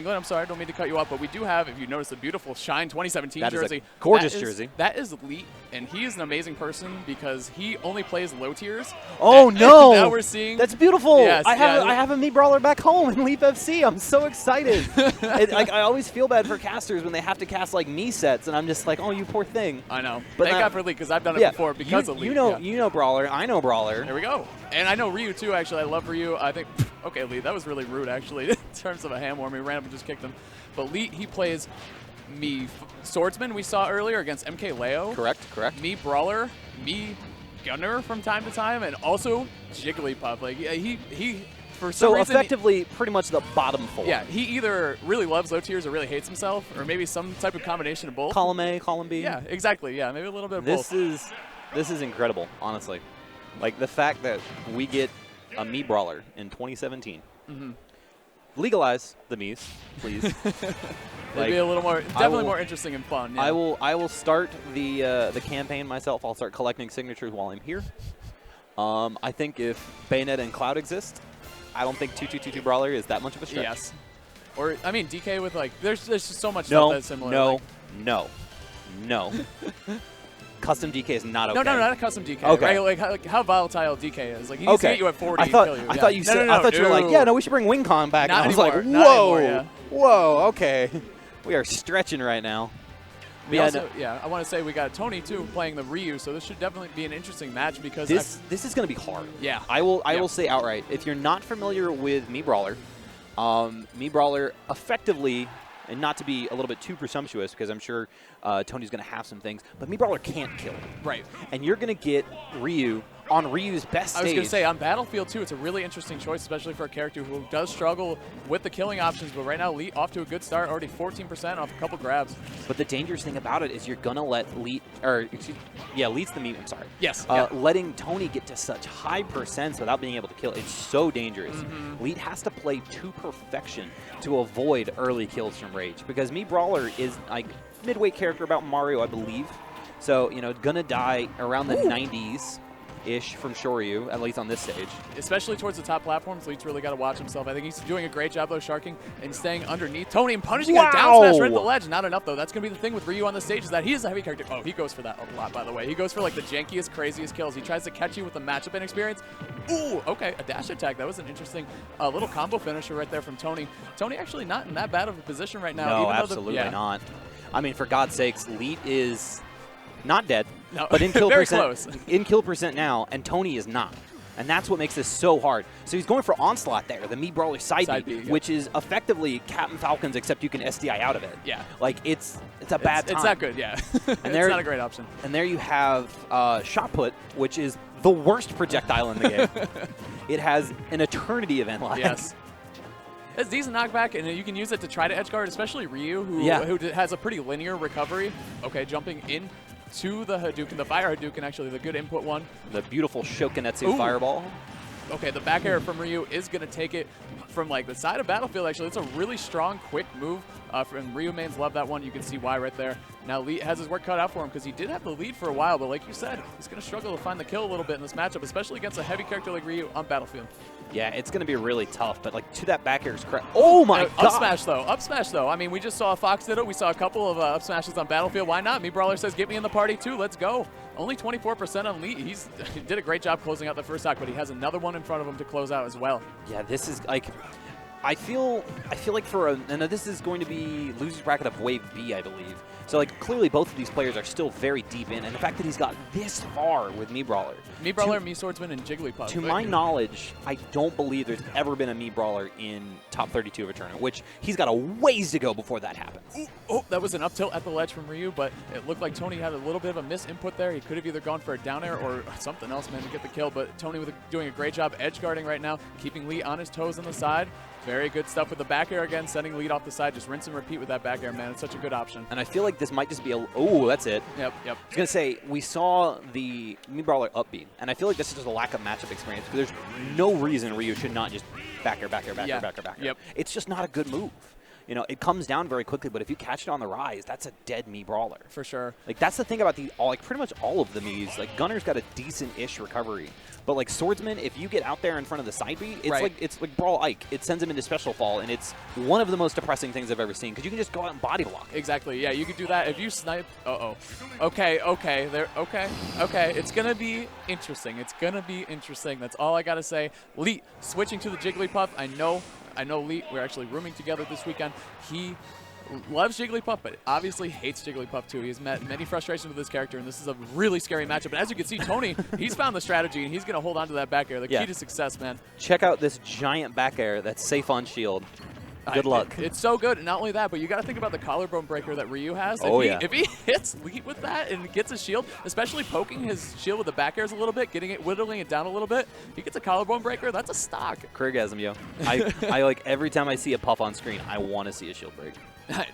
I'm sorry, I don't mean to cut you off, but we do have, if you notice, a beautiful Shine 2017 that jersey. Is a gorgeous jersey. That is Leet, and he is an amazing person because he only plays low tiers. Oh, no. Now we're seeing. That's beautiful. Yes, I have a Mii Brawler back home in Leap FC. I'm so excited. I always feel bad for casters when they have to cast like Mii sets, and I'm just like, oh, you poor thing. I know. But thank God for Leet because I've done it before because of Leet. You know Brawler. I know Brawler. There we go. And I know Ryu, too, actually. I love Ryu. I think, okay, Leet, that was really rude, actually, in terms of a hand warm. He ran up and just kicked him. But Leet, he plays Mii Swordsman we saw earlier against MK Leo. Correct. Mii Brawler, Mii Gunner from time to time, and also Jigglypuff. Like, he for some reason, effectively pretty much the bottom 4. Yeah, he either really loves low tiers or really hates himself, or maybe some type of combination of both. Column A, column B. Yeah, exactly. Yeah, maybe a little bit of both. This is incredible, honestly. Like, the fact that we get a Mii Brawler in 2017. Mm-hmm. Legalize the Miis, please. It'd be a little more, definitely more interesting and fun. Yeah. I will start the campaign myself. I'll start collecting signatures while I'm here. I think if Bayonet and Cloud exist, I don't think 2222 Brawler is that much of a stretch. Yes. Or, I mean, DK with, like, there's just so much stuff that's similar. No. Custom DK is not okay. No, not a custom DK. Okay. Right? Like how volatile DK is. Like, he needs to get you at 40 and kill you. I thought you said, I thought you were like, yeah, no, we should bring WingCon back. Not and I was anymore. like, Not whoa, anymore, whoa, okay. We are stretching right now. I want to say we got Tony, too, playing the Ryu, so this should definitely be an interesting match because this is going to be hard. Yeah. I will say outright, if you're not familiar with Mii Brawler, Mii Brawler effectively, and not to be a little bit too presumptuous because I'm sure Tony's going to have some things, but Mii Brawler can't kill. Right. And you're going to get Ryu on Ryu's best stage. I was going to say, on Battlefield, too, it's a really interesting choice, especially for a character who does struggle with the killing options. But right now, Leet off to a good start, already 14% off a couple grabs. But the dangerous thing about it is you're going to let Leet, Leet's the Mii, I'm sorry. Yes. Letting Tony get to such high percents without being able to kill, it's so dangerous. Mm-hmm. Leet has to play to perfection to avoid early kills from Rage. Because Mii Brawler is like midweight character about Mario, I believe. So, going to die around the 90s-ish from Shoryu, at least on this stage. Especially towards the top platforms, Leet's really got to watch himself. I think he's doing a great job, though, sharking and staying underneath Tony and punishing a down smash right at the ledge. Not enough, though. That's going to be the thing with Ryu on the stage is that he is a heavy character. Oh, he goes for that a lot, by the way. He goes for, like, the jankiest, craziest kills. He tries to catch you with the matchup inexperience. Ooh, okay, a dash attack. That was an interesting little combo finisher right there from Tony. Tony actually not in that bad of a position right now. No, even absolutely not. I mean, for God's sakes, Leet is not dead, no, but in kill very percent, close. in kill percent now, and Tony is not. And that's what makes this so hard. So he's going for Onslaught there, the Mii Brawler side B, which is effectively Captain Falcon's, except you can SDI out of it. Yeah. Like, it's a bad time. It's not good, yeah. And it's not a great option. And there you have Shot Put, which is the worst projectile in the game. It has an eternity event lag. Yes. It's decent knockback, and you can use it to try to edgeguard, especially Ryu, who has a pretty linear recovery. Okay, jumping in to the Hadouken, the fire Hadouken, actually, the good input one. The beautiful Shokunetsu fireball. Okay, the back air from Ryu is going to take it from, like, the side of Battlefield, actually. It's a really strong, quick move. And Ryu mains love that one. You can see why right there. Now, Leet has his work cut out for him because he did have the lead for a while, but like you said, he's going to struggle to find the kill a little bit in this matchup, especially against a heavy character like Ryu on Battlefield. Yeah, it's going to be really tough, but like to that back air is correct. Oh my god! Up smash though. I mean, we just saw Fox did it. We saw a couple of up smashes on Battlefield. Why not? Mii Brawler says, "Get me in the party too. Let's go." Only 24% on Leet. He did a great job closing out the first stock, but he has another one in front of him to close out as well. Yeah, this is like, I feel like and this is going to be losers bracket of Wave B, I believe. So like clearly both of these players are still very deep in, and the fact that he's got this far with Mii Brawler. Mii Brawler, Mii Swordsman, and Jigglypuff. To my knowledge, I don't believe there's ever been a Mii Brawler in top 32 of a tournament, which he's got a ways to go before that happens. Oh, that was an up tilt at the ledge from Ryu, but it looked like Tony had a little bit of a miss input there. He could have either gone for a down air or something else, man, to get the kill, but Tony doing a great job edge guarding right now, keeping Leet on his toes on the side. Very good stuff with the back air again, sending Leet off the side. Just rinse and repeat with that back air, man. It's such a good option. And I feel like this might just be oh, that's it. Yep. I was going to say, we saw the Mii Brawler up B, and I feel like this is just a lack of matchup experience, because there's no reason Ryu should not just back air. Yep. It's just not a good move. you know, it comes down very quickly. But if you catch it on the rise, that's a dead Mii Brawler. For sure. Like, that's the thing about like pretty much all of the Miis. Like, Gunner's got a decent-ish recovery. But, like, Swordsman, if you get out there in front of the side beat, it's like Brawl Ike. It sends him into special fall, and it's one of the most depressing things I've ever seen, because you can just go out and body block. Exactly. Yeah, you could do that. If you snipe... Uh-oh. Okay. It's going to be interesting. It's going to be interesting. That's all I got to say. Leet, switching to the Jigglypuff. I know Leet. We're actually rooming together this weekend. He loves Jigglypuff, but obviously hates Jigglypuff too. He's met many frustrations with this character, and this is a really scary matchup. And as you can see, Tony, he's found the strategy, and he's going to hold on to that back air. The key to success, man. Check out this giant back air that's safe on shield. Good luck. It's so good. And not only that, but you got to think about the collarbone breaker that Ryu has. If he hits Leet with that and gets his shield, especially poking his shield with the back airs a little bit, whittling it down a little bit, he gets a collarbone breaker. That's a stock. Critigasm, yo. I like every time I see a Puff on screen, I want to see a shield break.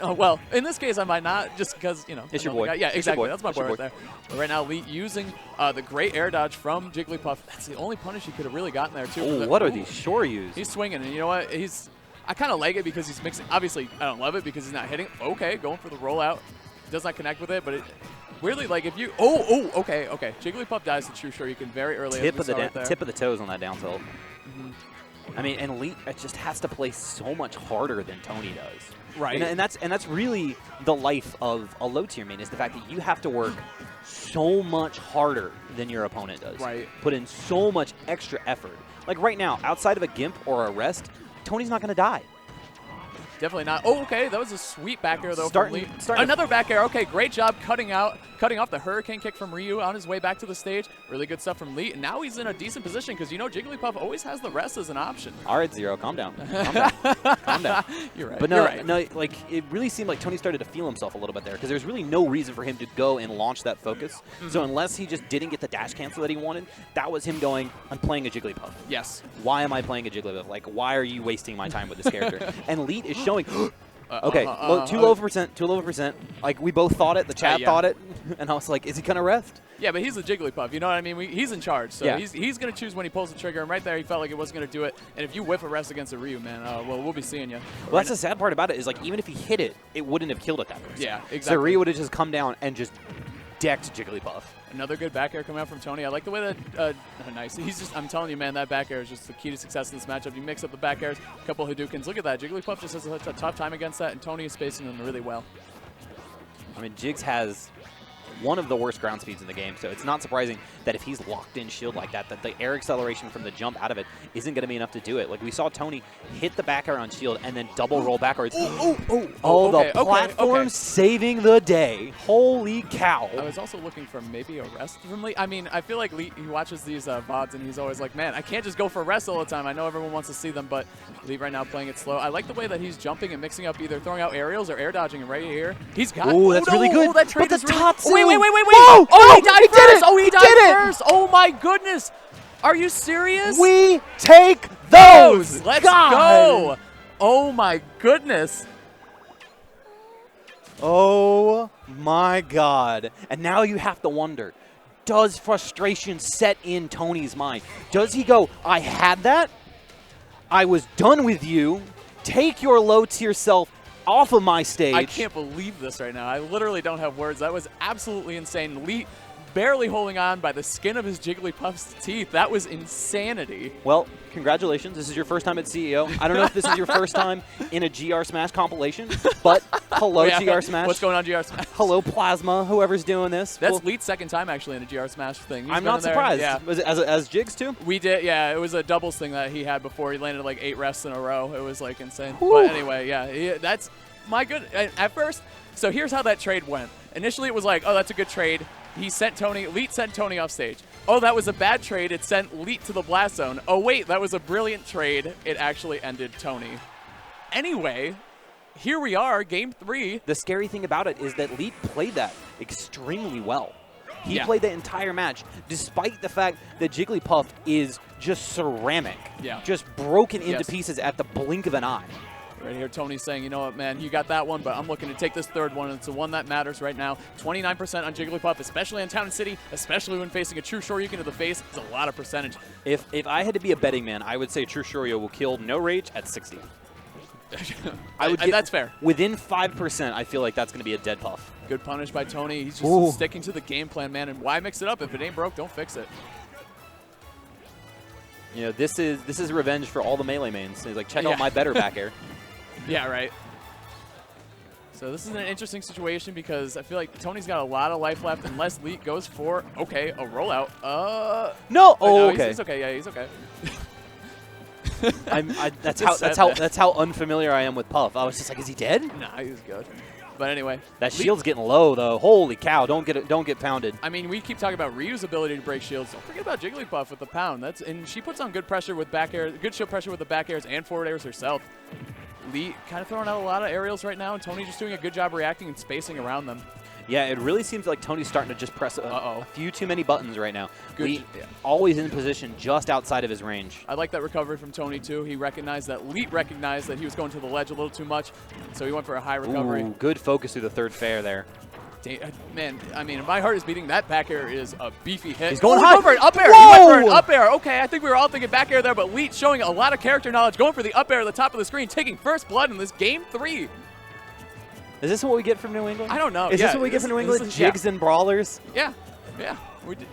Well, in this case, I might not, just because, you know. It's your boy. Yeah, exactly. That's my boy right there. But right now, Leet using the great air dodge from Jigglypuff. That's the only punish he could have really gotten there, too. Oh, what are these Shoryus? He's swinging, and you know what? I kind of like it because he's mixing. Obviously, I don't love it because he's not hitting. Okay, going for the rollout. Does not connect with it, but it weirdly, like, if you... Okay. Jigglypuff dies to True Shoryuken very early. Tip of the toes on that down tilt. I mean, and Leet just has to play so much harder than Tony does. Right. And that's really the life of a low-tier main, is the fact that you have to work so much harder than your opponent does. Right. Put in so much extra effort. Like right now, outside of a Gimp or a Rest, Tony's not going to die. Definitely not. Oh, okay. That was a sweet back air, though, from Leet. Another back air. Okay, great job cutting off the Hurricane kick from Ryu on his way back to the stage. Really good stuff from Leet. And now he's in a decent position because, you know, Jigglypuff always has the rest as an option. All right, Zero. Calm down. Calm down. You're right. But no, like, it really seemed like Tony started to feel himself a little bit there because there's really no reason for him to go and launch that focus. So unless he just didn't get the dash cancel that he wanted, that was him going, I'm playing a Jigglypuff. Yes. Why am I playing a Jigglypuff? Like, why are you wasting my time with this character? And Leet is showing... Okay, too low of a percent. Like, we both thought it, the chat thought it, and I was like, is he going to rest? Yeah, but he's a Jigglypuff, you know what I mean? He's in charge, so he's going to choose when he pulls the trigger, and right there he felt like he wasn't going to do it. And if you whiff a rest against a Ryu, man, well, we'll be seeing you. Well, that's the sad part about it, is like, even if he hit it, it wouldn't have killed it that person. Yeah, exactly. So Ryu would have just come down and just decked Jigglypuff. Another good back air coming out from Tony. I like the way that, nice. I'm telling you, man, that back air is just the key to success in this matchup. You mix up the back airs, a couple Hadoukens. Look at that. Jigglypuff just has a tough time against that, and Tony is spacing them really well. I mean, Jiggs has one of the worst ground speeds in the game, so it's not surprising that if he's locked in shield like that, that the air acceleration from the jump out of it isn't going to be enough to do it. Like, we saw Tony hit the back air on shield and then double roll backwards. The platform saving the day. Holy cow. I was also looking for maybe a rest from Leet. I mean, I feel like Leet, he watches these VODs and he's always like, man, I can't just go for rest all the time. I know everyone wants to see them, but Leet right now playing it slow. I like the way that he's jumping and mixing up either throwing out aerials or air dodging right here. He's got that's really good. That trade is top wait. Whoa! Oh, he died first! Oh, he died first! Oh my goodness! Are you serious? We take those! Let's go! Oh my goodness! Oh my God. And now you have to wonder, does frustration set in Tony's mind? Does he go, I had that? I was done with you. Take your low-tier self off of my stage. I can't believe this right now. I literally don't have words. That was absolutely insane. Leet barely holding on by the skin of his Jigglypuff's teeth. That was insanity. Well, congratulations. This is your first time at CEO. I don't know if this is your first time in a GR Smash compilation, but hello, GR Smash. What's going on, GR Smash? Hello, Plasma, whoever's doing this. That's Leet's second time, actually, in a GR Smash thing. I'm not surprised. Yeah. Was it as Jigs, too? We did, yeah. It was a doubles thing that he had before. He landed like 8 rests in a row. It was like insane. Whew. But anyway, yeah, that's my good. At first, so here's how that trade went. Initially, it was like, oh, that's a good trade. Leet sent Tony off stage. Oh, that was a bad trade. It sent Leet to the blast zone. Oh, wait, that was a brilliant trade. It actually ended Tony. Anyway, here we are, game 3. The scary thing about it is that Leet played that extremely well. He played the entire match, despite the fact that Jigglypuff is just ceramic, just broken into pieces at the blink of an eye. Right here, Tony's saying, you know what, man, you got that one, but I'm looking to take this third one. It's the one that matters right now. 29% on Jigglypuff, especially on Town and City, especially when facing a True Shoryuken to the face. It's a lot of percentage. If I had to be a betting man, I would say True Shoryu will kill No Rage at 60. That's fair. Within 5%, I feel like that's going to be a dead Puff. Good punish by Tony. He's just sticking to the game plan, man. And why mix it up? If it ain't broke, don't fix it. You know, this is revenge for all the melee mains. He's like, check out my better back air. Yeah, right. So this is an interesting situation because I feel like Tony's got a lot of life left unless Leet goes for, okay, a rollout. No! Oh, no, okay. He's okay. Yeah, he's okay. That's how unfamiliar I am with Puff. I was just like, is he dead? Nah, he's good. But anyway, that shield's getting low though. Holy cow! Don't get pounded. I mean, we keep talking about Ryu's ability to break shields. Don't forget about Jigglypuff with the pound. And she puts on good pressure with back air, good shield pressure with the back airs and forward airs herself. Leet kind of throwing out a lot of aerials right now, and Tony just doing a good job reacting and spacing around them. Yeah, it really seems like Tony's starting to just press a few too many buttons right now. Leet always in position just outside of his range. I like that recovery from Tony, too. He recognized that Leet recognized that he was going to the ledge a little too much, so he went for a high recovery. Ooh, good focus through the third fair there. Man, I mean, my heart is beating. That back air is a beefy hit. He's going high. He went for an up air. Whoa! He went for an up air. Okay, I think we were all thinking back air there, but Leet showing a lot of character knowledge, going for the up air at the top of the screen, taking first blood in this game 3. Is this what we get from New England? I don't know. Is this what we get from New England? Jigs and brawlers? Yeah. Yeah.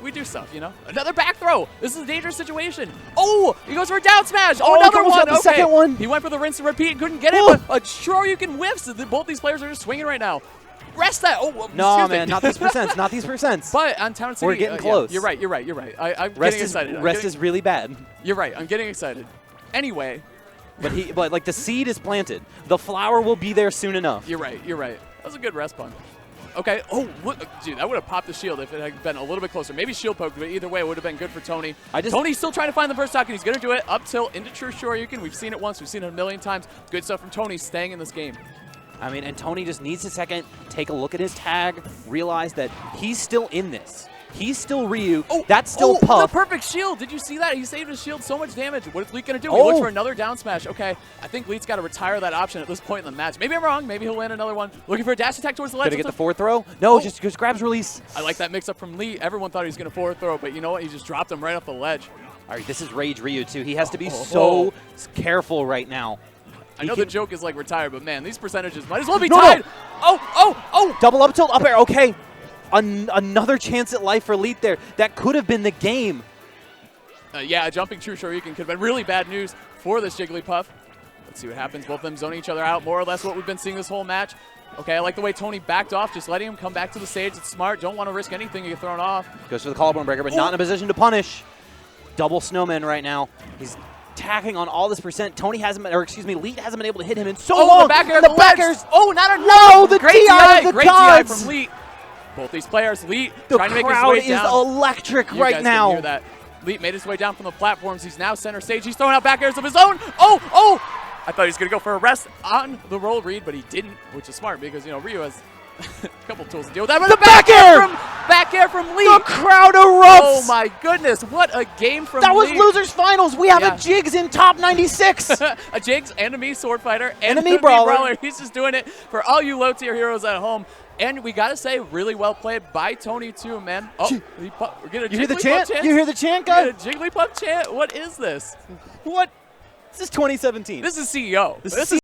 We do stuff, you know. Another back throw. This is a dangerous situation. Oh, he goes for a down smash. Oh, another one. The second one. He went for the rinse and repeat and couldn't get it, but sure you can whiff. So both these players are just swinging right now. Rest that. Oh, no, man, not these percents. Not these percents. But on Town City, we're getting close. Yeah, you're right. I'm getting excited. Rest is really bad. You're right. I'm getting excited. Anyway. But like the seed is planted. The flower will be there soon enough. You're right. That was a good rest pun. Okay. Oh, dude, that would have popped the shield if it had been a little bit closer. Maybe shield poke, but either way, it would have been good for Tony. Tony's still trying to find the first stock, and he's going to do it up tilt into True Shoryuken. We've seen it once. We've seen it a million times. Good stuff from Tony staying in this game. I mean, and Tony just needs a second, take a look at his tag, realize that he's still in this. He's still Ryu. That's still Puff. The perfect shield. Did you see that? He saved his shield so much damage. What is Leet going to do? He looks for another down smash. Okay, I think Leet's got to retire that option at this point in the match. Maybe I'm wrong. Maybe he'll land another one. Looking for a dash attack towards the ledge. Gonna get the forward throw? No, just grabs release. I like that mix-up from Leet. Everyone thought he was going to forward throw, but you know what? He just dropped him right off the ledge. All right, this is Rage Ryu, too. He has to be so careful right now. I know the joke is like retired, but man, these percentages might as well be tied. No. Oh! Double up tilt, up air. Okay. Another chance at life for Leet there. That could have been the game. Yeah, a jumping True Shoryuken could have been really bad news for this Jigglypuff. Let's see what happens. Both of them zoning each other out, more or less what we've been seeing this whole match. Okay, I like the way Tony backed off, just letting him come back to the stage. It's smart. Don't want to risk anything to get thrown off. Goes for the collarbone breaker, but not in a position to punish. Double snowman right now. He's tacking on all this percent. Leet hasn't been able to hit him in so long. The back air, the back airs. Oh, not enough. No, the great TI, great TI from Leet. Both these players, Leet trying to make his way down. The crowd is electric right now. Hear that. Leet made his way down from the platforms. He's now center stage. He's throwing out back airs of his own. Oh! I thought he was going to go for a rest on the roll read, but he didn't, which is smart because, you know, Ryu has a couple tools to deal with that. But the back air from Leet. The crowd erupts. Oh my goodness, what a game from Leet. That was losers finals. We have a Jigs in top 96. A Jigs and a me sword fighter and a me brawler. He's just doing it for all you low tier heroes at home. And we got to say, really well played by Tony, too, man. Oh, we're getting a You hear the chant? You hear the chant, guy? A Jigglypuff chant? What is this? What? This is 2017. This is CEO. This is